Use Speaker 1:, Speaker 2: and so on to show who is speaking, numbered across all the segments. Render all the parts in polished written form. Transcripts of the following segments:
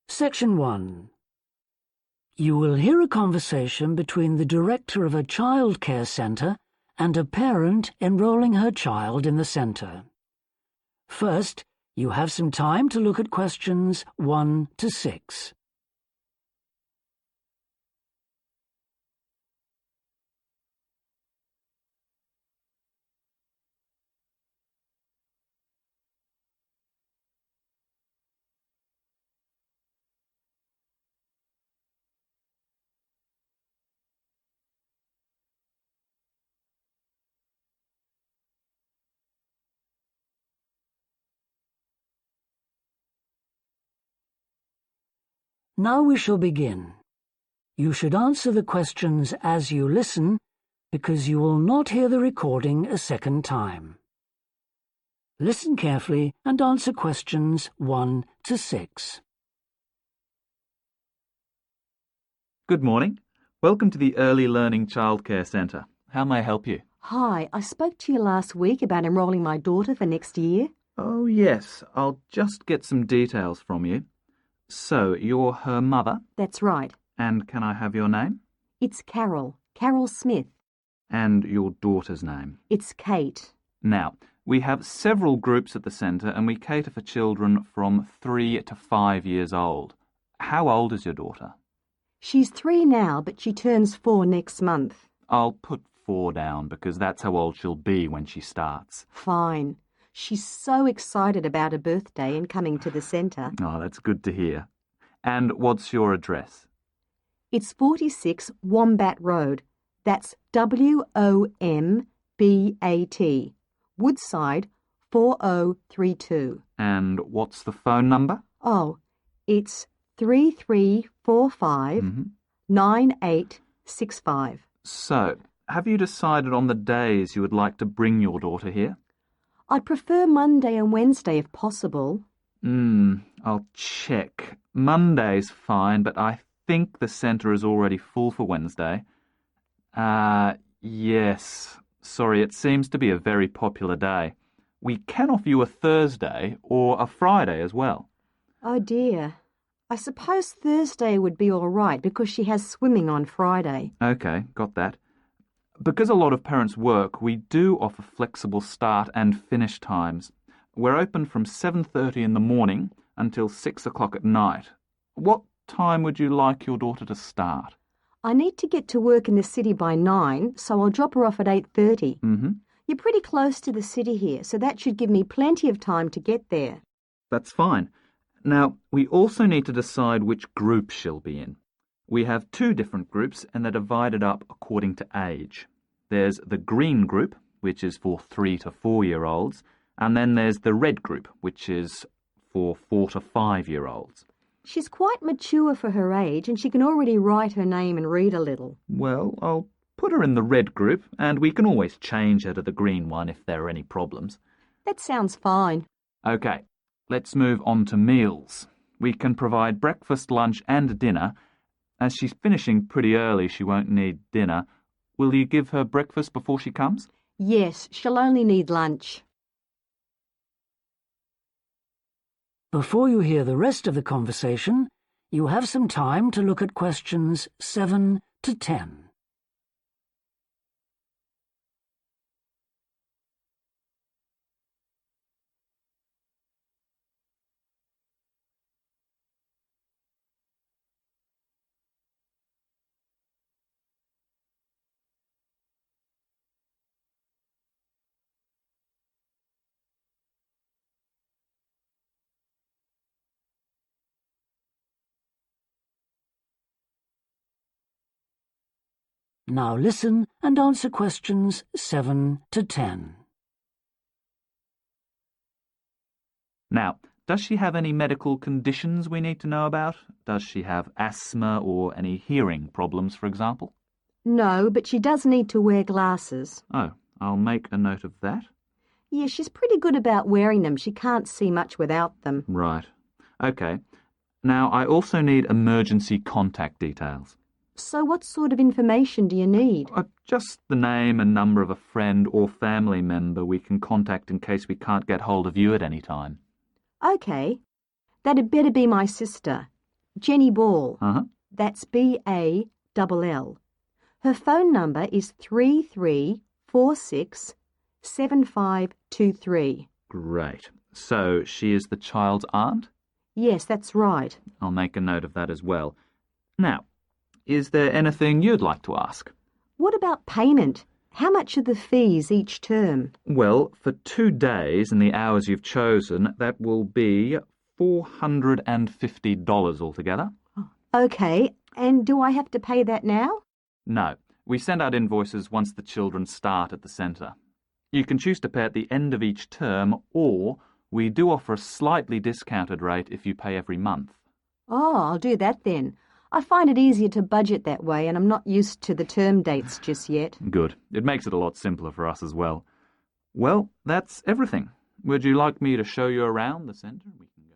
Speaker 1: Section 1. You will hear a conversation between the director of a childcare centre and a parent enrolling her child in the centre. First, you have some time to look at questions 1 to 6. Now we shall begin. You should answer the questions as you listen, because you will not hear the recording a second time. Listen carefully and answer questions 1 to 6.
Speaker 2: Good morning. Welcome to the Early Learning Childcare Centre. How may I help you?
Speaker 3: Hi, I spoke to you last week about enrolling my daughter for next year.
Speaker 2: Oh, yes. I'll just get some details from you. So, you're her mother?
Speaker 3: That's right.
Speaker 2: And can I have your name?
Speaker 3: It's Carol Smith.
Speaker 2: And your daughter's name?
Speaker 3: It's Kate.
Speaker 2: Now, we have several groups at the centre and we cater for children from 3 to 5 years old. How old is your daughter?
Speaker 3: She's 3 now, but she turns 4 next month.
Speaker 2: I'll put 4 down because that's how old she'll be when she starts.
Speaker 3: Fine. She's so excited about her birthday and coming to the centre.
Speaker 2: Oh, that's good to hear. And what's your address?
Speaker 3: It's 46 Wombat Road. That's W-O-M-B-A-T. Woodside 4032.
Speaker 2: And what's the phone number?
Speaker 3: Oh, it's 3345 9865.
Speaker 2: So, have you decided on the days you would like to bring your daughter here?
Speaker 3: I'd prefer Monday and Wednesday if possible.
Speaker 2: I'll check. Monday's fine, but I think the centre is already full for Wednesday. Yes. Sorry, it seems to be a very popular day. We can offer you a Thursday or a Friday as well.
Speaker 3: Oh dear. I suppose Thursday would be all right because she has swimming on Friday.
Speaker 2: OK, got that. Because a lot of parents work, we do offer flexible start and finish times. We're open from 7:30 in the morning until 6 o'clock at night. What time would you like your daughter to start?
Speaker 3: I need to get to work in the city by 9, so I'll drop her off at 8:30. You're pretty close to the city here, so that should give me plenty of time to get there.
Speaker 2: That's fine. Now, we also need to decide which group she'll be in. We have 2 different groups and they're divided up according to age. There's the green group, which is for 3 to 4-year-olds, and then there's the red group, which is for 4 to 5-year-olds.
Speaker 3: She's quite mature for her age and she can already write her name and read a little.
Speaker 2: Well, I'll put her in the red group and we can always change her to the green one if there are any problems.
Speaker 3: That sounds fine.
Speaker 2: OK, let's move on to meals. We can provide breakfast, lunch and dinner. As she's finishing pretty early, she won't need dinner. Will you give her breakfast before she comes?
Speaker 3: Yes, she'll only need lunch.
Speaker 1: Before you hear the rest of the conversation, you have some time to look at questions 7 to 10. Now listen and answer questions 7 to 10.
Speaker 2: Now, does she have any medical conditions we need to know about? Does she have asthma or any hearing problems, for example?
Speaker 3: No, but she does need to wear glasses.
Speaker 2: Oh, I'll make a note of that.
Speaker 3: Yeah, she's pretty good about wearing them. She can't see much without them.
Speaker 2: Right. OK. Now, I also need emergency contact details.
Speaker 3: So what sort of information do you need?
Speaker 2: Just the name and number of a friend or family member we can contact in case we can't get hold of you at any time.
Speaker 3: OK. That'd better be my sister, Jenny Ball. That's B-A-L-L. Her phone number is 33467523.
Speaker 2: Great. So she is the child's aunt?
Speaker 3: Yes, that's right.
Speaker 2: I'll make a note of that as well. Now, is there anything you'd like to ask?
Speaker 3: What about payment? How much are the fees each term?
Speaker 2: Well, for 2 days and the hours you've chosen, that will be $450 altogether.
Speaker 3: OK, and do I have to pay that now?
Speaker 2: No, we send out invoices once the children start at the centre. You can choose to pay at the end of each term, or we do offer a slightly discounted rate if you pay every month.
Speaker 3: Oh, I'll do that then. I find it easier to budget that way, and I'm not used to the term dates just yet.
Speaker 2: Good. It makes it a lot simpler for us as well. Well, that's everything. Would you like me to show you around the centre? We can go.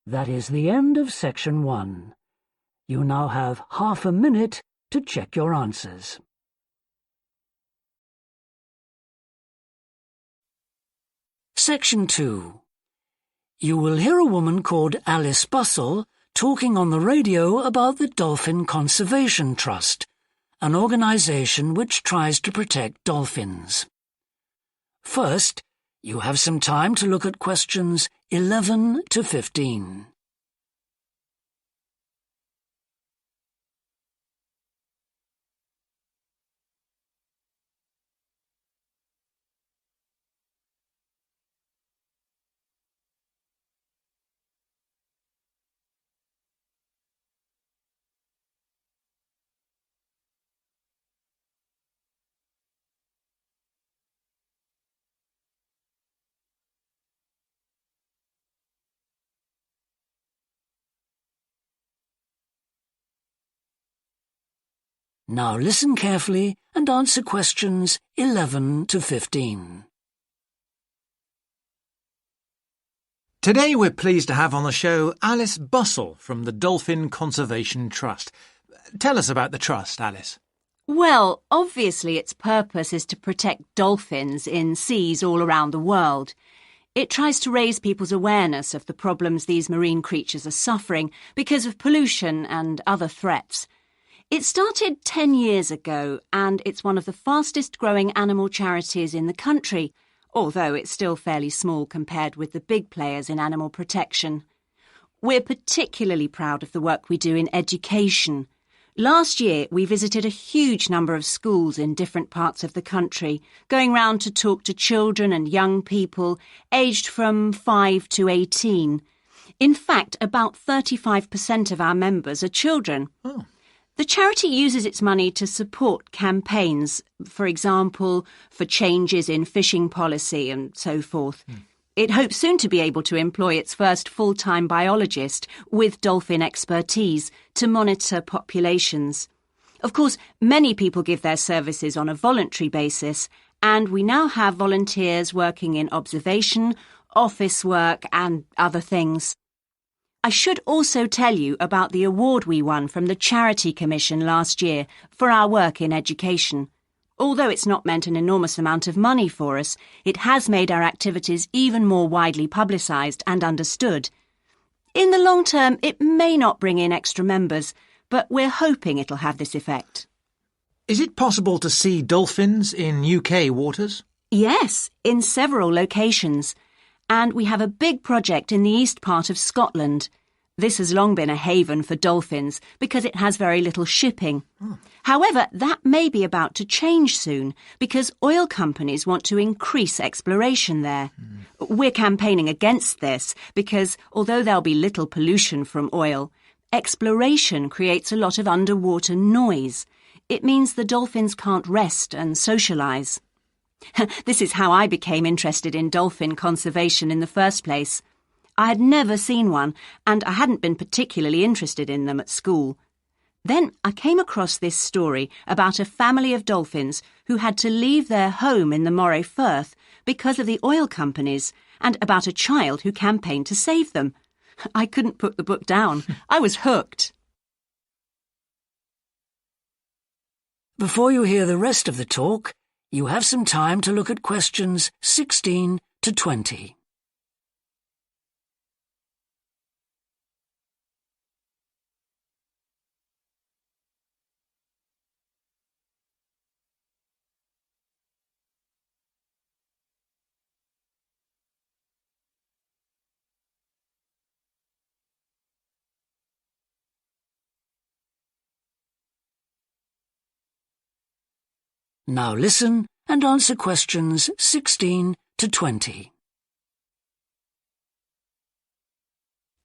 Speaker 1: That is the end of section 1. You now have half a minute to check your answers. Section 2. You will hear a woman called Alice Bussell talking on the radio about the Dolphin Conservation Trust, an organisation which tries to protect dolphins. First, you have some time to look at questions 11 to 15. Now listen carefully and answer questions 11 to 15.
Speaker 4: Today we're pleased to have on the show Alice Bussell from the Dolphin Conservation Trust. Tell us about the trust, Alice.
Speaker 5: Well, obviously its purpose is to protect dolphins in seas all around the world. It tries to raise people's awareness of the problems these marine creatures are suffering because of pollution and other threats. It started 10 years ago, and it's one of the fastest growing animal charities in the country, although it's still fairly small compared with the big players in animal protection. We're particularly proud of the work we do in education. Last year, we visited a huge number of schools in different parts of the country, going round to talk to children and young people aged from 5 to 18. In fact, about 35% of our members are children.
Speaker 4: Oh.
Speaker 5: The charity uses its money to support campaigns, for example, for changes in fishing policy and so forth. It hopes soon to be able to employ its first full-time biologist with dolphin expertise to monitor populations. Of course, many people give their services on a voluntary basis, and we now have volunteers working in observation, office work and other things. I should also tell you about the award we won from the Charity Commission last year for our work in education. Although it's not meant an enormous amount of money for us, it has made our activities even more widely publicised and understood. In the long term, it may not bring in extra members, but we're hoping it'll have this effect.
Speaker 4: Is it possible to see dolphins in UK waters?
Speaker 5: Yes, in several locations. And we have a big project in the east part of Scotland. This has long been a haven for dolphins because it has very little shipping. However, that may be about to change soon because oil companies want to increase exploration there. We're campaigning against this because although there'll be little pollution from oil, exploration creates a lot of underwater noise. It means the dolphins can't rest and socialise. This is how I became interested in dolphin conservation in the first place. I had never seen one, and I hadn't been particularly interested in them at school. Then I came across this story about a family of dolphins who had to leave their home in the Moray Firth because of the oil companies, and about a child who campaigned to save them. I couldn't put the book down. I was hooked.
Speaker 1: Before you hear the rest of the talk, you have some time to look at questions 16 to 20. Now listen and answer questions 16 to 20.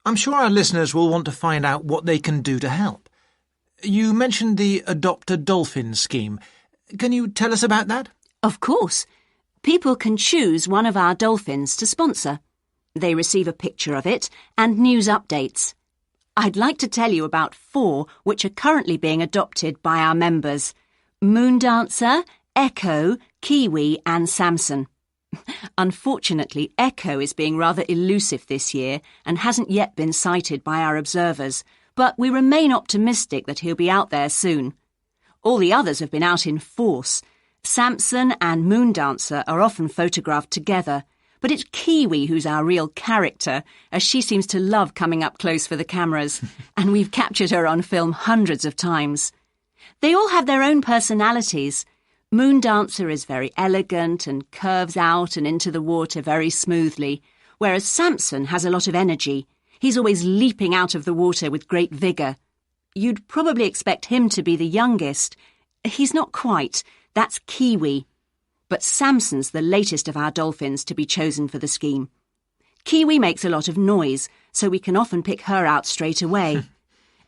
Speaker 4: I'm sure our listeners will want to find out what they can do to help. You mentioned the Adopt a Dolphin scheme. Can you tell us about that?
Speaker 5: Of course. People can choose one of our dolphins to sponsor. They receive a picture of it and news updates. I'd like to tell you about 4 which are currently being adopted by our members: Moondancer, Echo, Kiwi and Samson. Unfortunately, Echo is being rather elusive this year and hasn't yet been sighted by our observers, but we remain optimistic that he'll be out there soon. All the others have been out in force. Samson and Moondancer are often photographed together, but it's Kiwi who's our real character, as she seems to love coming up close for the cameras, and we've captured her on film hundreds of times. They all have their own personalities. Moondancer is very elegant and curves out and into the water very smoothly, whereas Samson has a lot of energy. He's always leaping out of the water with great vigour. You'd probably expect him to be the youngest. He's not quite. That's Kiwi. But Samson's the latest of our dolphins to be chosen for the scheme. Kiwi makes a lot of noise, so we can often pick her out straight away.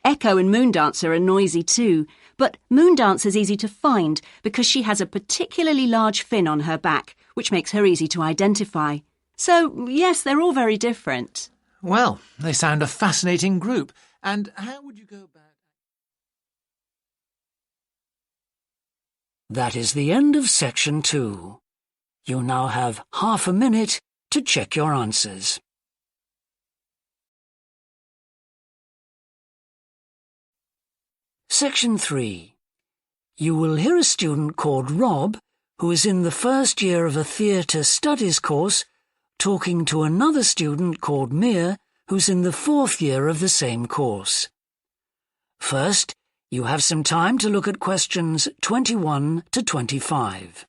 Speaker 5: Echo and Moondancer are noisy too, but Moondancer's easy to find because she has a particularly large fin on her back, which makes her easy to identify. So, yes, they're all very different.
Speaker 4: Well, they sound a fascinating group. And how would you go about...
Speaker 1: That is the end of section 2. You now have half a minute to check your answers. Section 3. You will hear a student called Rob, who is in the first year of a theatre studies course, talking to another student called Mia, who's in the 4th year of the same course. First, you have some time to look at questions 21 to 25.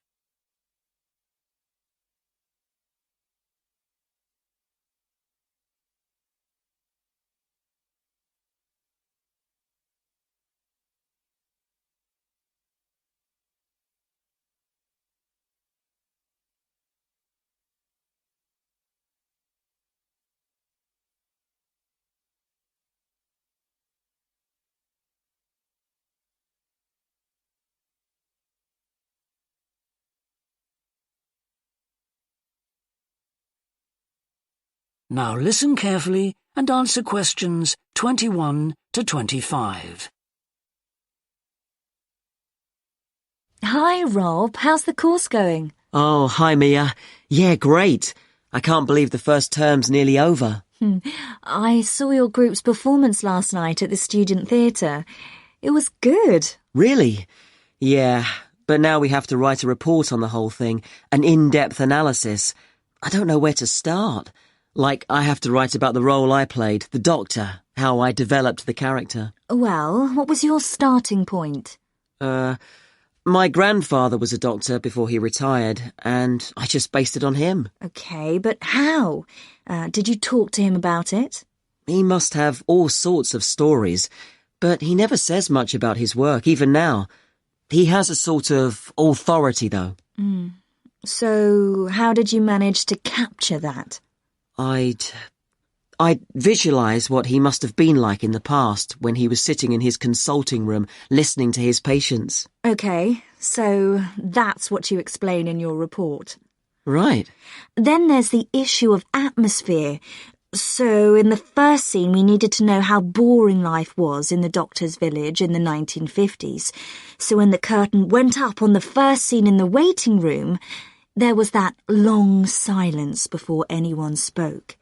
Speaker 1: Now listen carefully and answer questions 21 to 25.
Speaker 6: Hi, Rob. How's the course going?
Speaker 7: Oh, hi, Mia. Yeah, great. I can't believe the first term's nearly over.
Speaker 6: I saw your group's performance last night at the student theatre. It was good.
Speaker 7: Really? Yeah, but now we have to write a report on the whole thing, an in-depth analysis. I don't know where to start. Like, I have to write about the role I played, the doctor, how I developed the character.
Speaker 6: Well, what was your starting point?
Speaker 7: My grandfather was a doctor before he retired, and I just based it on him.
Speaker 6: OK, but how? Did you talk to him about it?
Speaker 7: He must have all sorts of stories, but he never says much about his work, even now. He has a sort of authority, though.
Speaker 6: So, how did you manage to capture that?
Speaker 7: I'd visualise what he must have been like in the past when he was sitting in his consulting room listening to his patients.
Speaker 6: OK, so that's what you explain in your report.
Speaker 7: Right.
Speaker 6: Then there's the issue of atmosphere. So in the first scene we needed to know how boring life was in the doctor's village in the 1950s. So when the curtain went up on the first scene in the waiting room, there was that long silence before anyone spoke.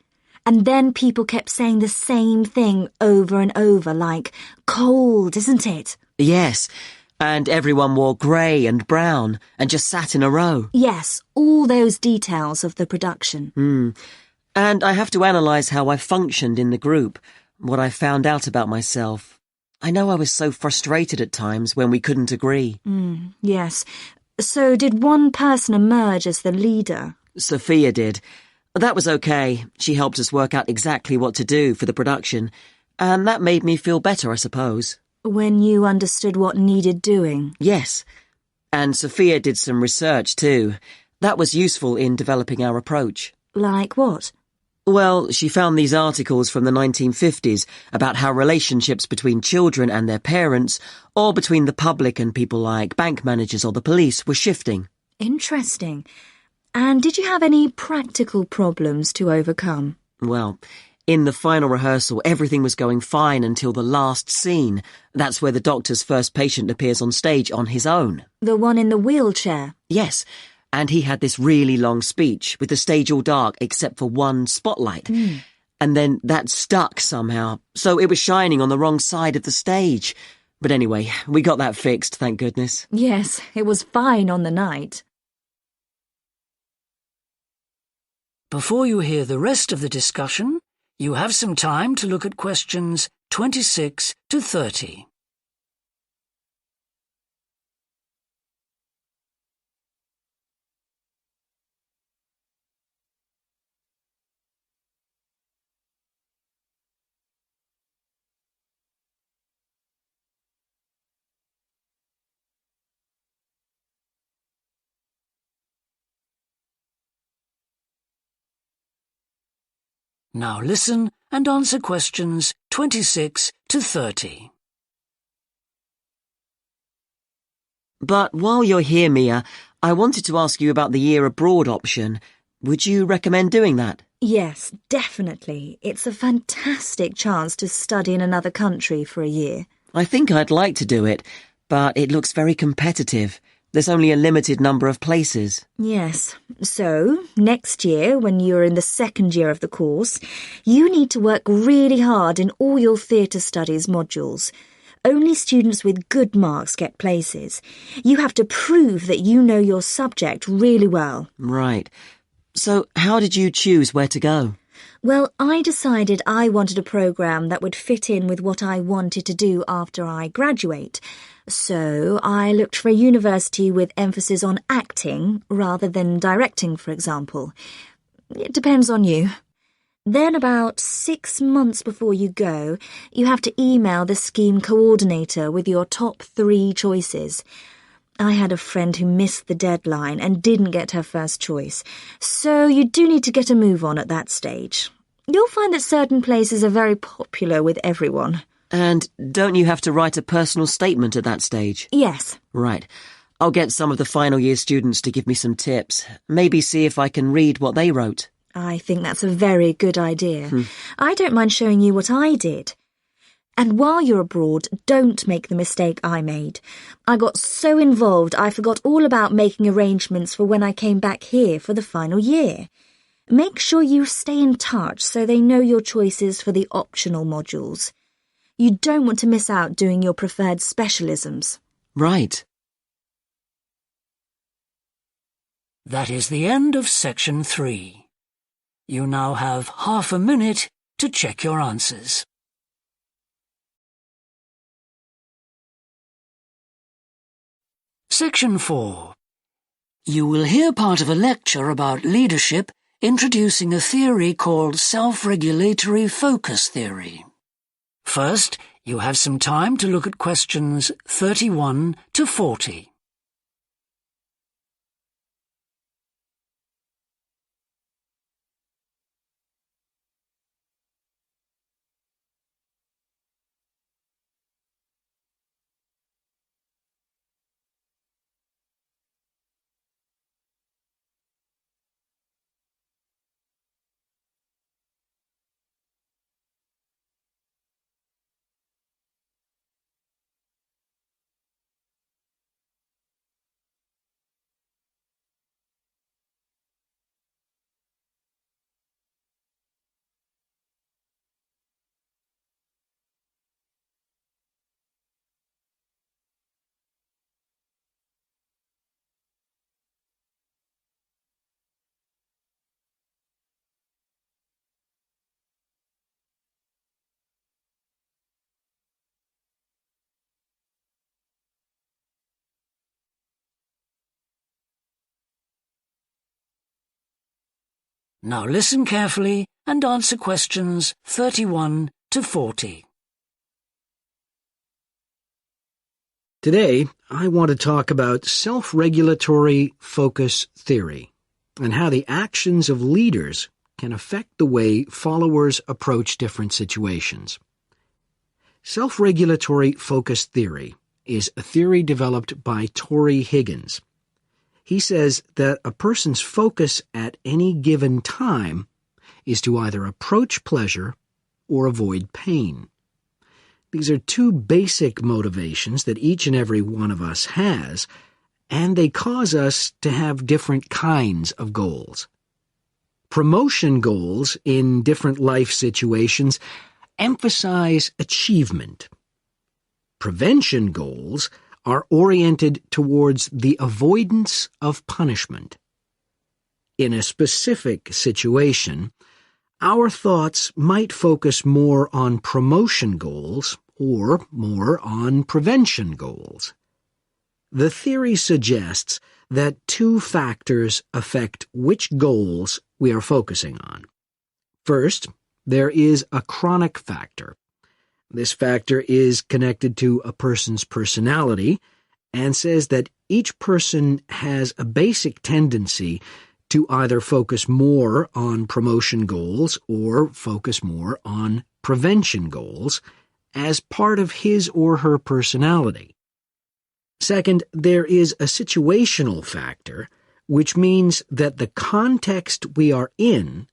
Speaker 6: And then people kept saying the same thing over and over, like, cold, isn't it?
Speaker 7: Yes, and everyone wore grey and brown and just sat in a row.
Speaker 6: Yes, all those details of the production.
Speaker 7: And I have to analyse how I functioned in the group, what I found out about myself. I know I was so frustrated at times when we couldn't agree.
Speaker 6: Yes. So did one person emerge as the leader?
Speaker 7: Sophia did. That was okay. She helped us work out exactly what to do for the production, and that made me feel better, I suppose.
Speaker 6: When you understood what needed doing?
Speaker 7: Yes. And Sophia did some research too. That was useful in developing our approach.
Speaker 6: Like what?
Speaker 7: Well, she found these articles from the 1950s about how relationships between children and their parents, or between the public and people like bank managers or the police, were shifting.
Speaker 6: Interesting. And did you have any practical problems to overcome?
Speaker 7: Well, in the final rehearsal, everything was going fine until the last scene. That's where the doctor's first patient appears on stage on his own.
Speaker 6: The one in the wheelchair?
Speaker 7: Yes. And he had this really long speech with the stage all dark except for one spotlight. And then that stuck somehow, so it was shining on the wrong side of the stage. But anyway, we got that fixed, thank goodness.
Speaker 6: Yes, it was fine on the night.
Speaker 1: Before you hear the rest of the discussion, you have some time to look at questions 26 to 30. Now listen and answer questions 26 to 30.
Speaker 7: But while you're here, Mia, I wanted to ask you about the year abroad option. Would you recommend doing that?
Speaker 6: Yes, definitely. It's a fantastic chance to study in another country for a year.
Speaker 7: I think I'd like to do it, but it looks very competitive. There's only a limited number of places.
Speaker 6: Yes. So, next year, when you're in the second year of the course, you need to work really hard in all your theatre studies modules. Only students with good marks get places. You have to prove that you know your subject really well.
Speaker 7: Right. So, how did you choose where to go?
Speaker 6: Well, I decided I wanted a programme that would fit in with what I wanted to do after I graduate. So I looked for a university with emphasis on acting rather than directing, for example. It depends on you. Then about 6 months before you go, you have to email the scheme coordinator with your top 3 choices. I had a friend who missed the deadline and didn't get her first choice, so you do need to get a move on at that stage. You'll find that certain places are very popular with everyone.
Speaker 7: And don't you have to write a personal statement at that stage?
Speaker 6: Yes.
Speaker 7: Right. I'll get some of the final year students to give me some tips. Maybe see if I can read what they wrote.
Speaker 6: I think that's a very good idea. I don't mind showing you what I did. And while you're abroad, don't make the mistake I made. I got so involved I forgot all about making arrangements for when I came back here for the final year. Make sure you stay in touch so they know your choices for the optional modules. You don't want to miss out doing your preferred specialisms.
Speaker 7: Right.
Speaker 1: That is the end of section 3. You now have half a minute to check your answers. Section 4. You will hear part of a lecture about leadership introducing a theory called self-regulatory focus theory. First, you have some time to look at questions 31 to 40. Now listen carefully and answer questions 31 to 40.
Speaker 8: Today, I want to talk about self-regulatory focus theory and how the actions of leaders can affect the way followers approach different situations. Self-regulatory focus theory is a theory developed by Torrey Higgins. He says that a person's focus at any given time is to either approach pleasure or avoid pain. These are two basic motivations that each and every one of us has, and they cause us to have different kinds of goals. Promotion goals in different life situations emphasize achievement. Prevention goals are oriented towards the avoidance of punishment. In a specific situation, our thoughts might focus more on promotion goals or more on prevention goals. The theory suggests that two factors affect which goals we are focusing on. First, there is a chronic factor. This factor is connected to a person's personality and says that each person has a basic tendency to either focus more on promotion goals or focus more on prevention goals as part of his or her personality. Second, there is a situational factor, which means that the context we are in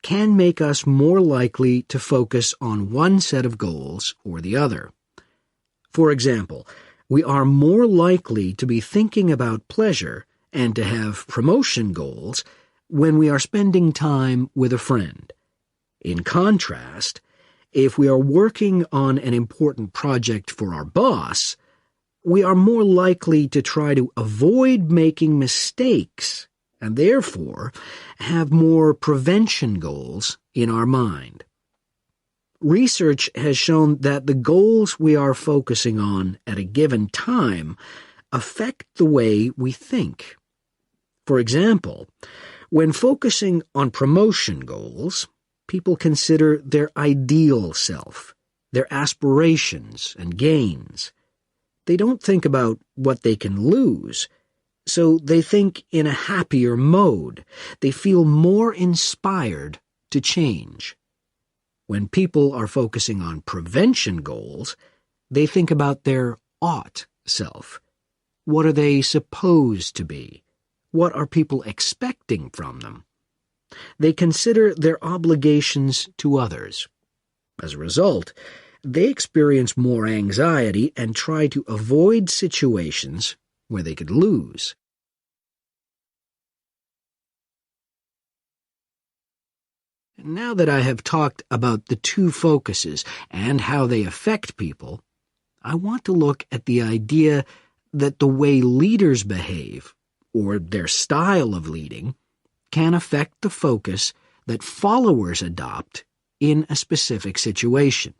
Speaker 8: can make us more likely to focus on one set of goals or the other. For example, we are more likely to be thinking about pleasure and to have promotion goals when we are spending time with a friend. In contrast, if we are working on an important project for our boss, we are more likely to try to avoid making mistakes and therefore have more prevention goals in our mind. Research has shown that the goals we are focusing on at a given time affect the way we think. For example, when focusing on promotion goals, people consider their ideal self, their aspirations and gains. They don't think about what they can lose, so they think in a happier mode. They feel more inspired to change. When people are focusing on prevention goals, they think about their ought self. What are they supposed to be? What are people expecting from them? They consider their obligations to others. As a result, they experience more anxiety and try to avoid situations where they could lose. Now that I have talked about the two focuses and how they affect people, I want to look at the idea that the way leaders behave, or their style of leading, can affect the focus that followers adopt in a specific situation.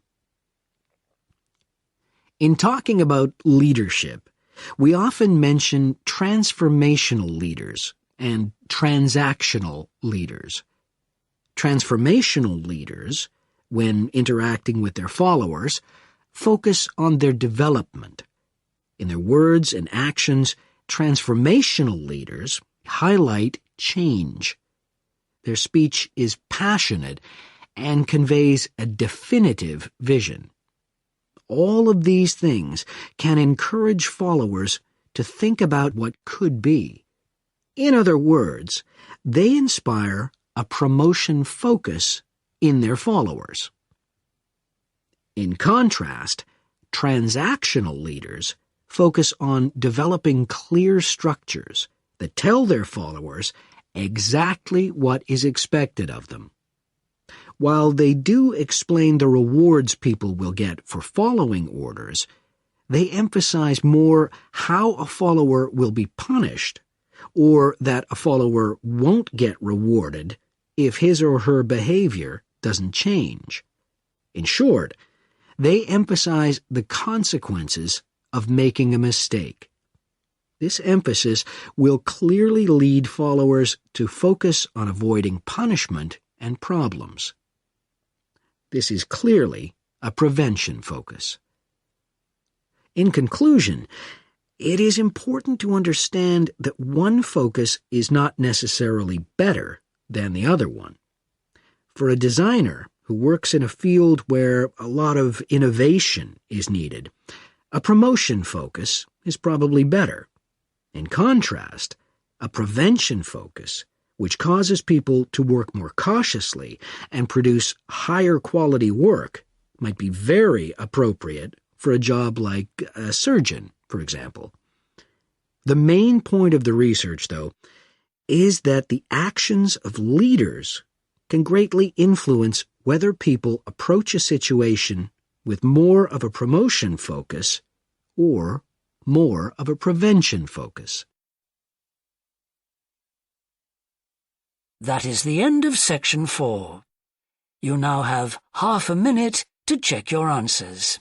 Speaker 8: In talking about leadership, we often mention transformational leaders and transactional leaders. Transformational leaders, when interacting with their followers, focus on their development. In their words and actions, transformational leaders highlight change. Their speech is passionate and conveys a definitive vision. All of these things can encourage followers to think about what could be. In other words, they inspire a promotion focus in their followers. In contrast, transactional leaders focus on developing clear structures that tell their followers exactly what is expected of them. While they do explain the rewards people will get for following orders, they emphasize more how a follower will be punished, or that a follower won't get rewarded if his or her behavior doesn't change. In short, they emphasize the consequences of making a mistake. This emphasis will clearly lead followers to focus on avoiding punishment and problems. This is clearly a prevention focus. In conclusion, it is important to understand that one focus is not necessarily better than the other one. For a designer who works in a field where a lot of innovation is needed, a promotion focus is probably better. In contrast, a prevention focus, which causes people to work more cautiously and produce higher quality work, might be very appropriate for a job like a surgeon, for example. The main point of the research, though, is that the actions of leaders can greatly influence whether people approach a situation with more of a promotion focus or more of a prevention focus.
Speaker 1: That is the end of section 4. You now have half a minute to check your answers.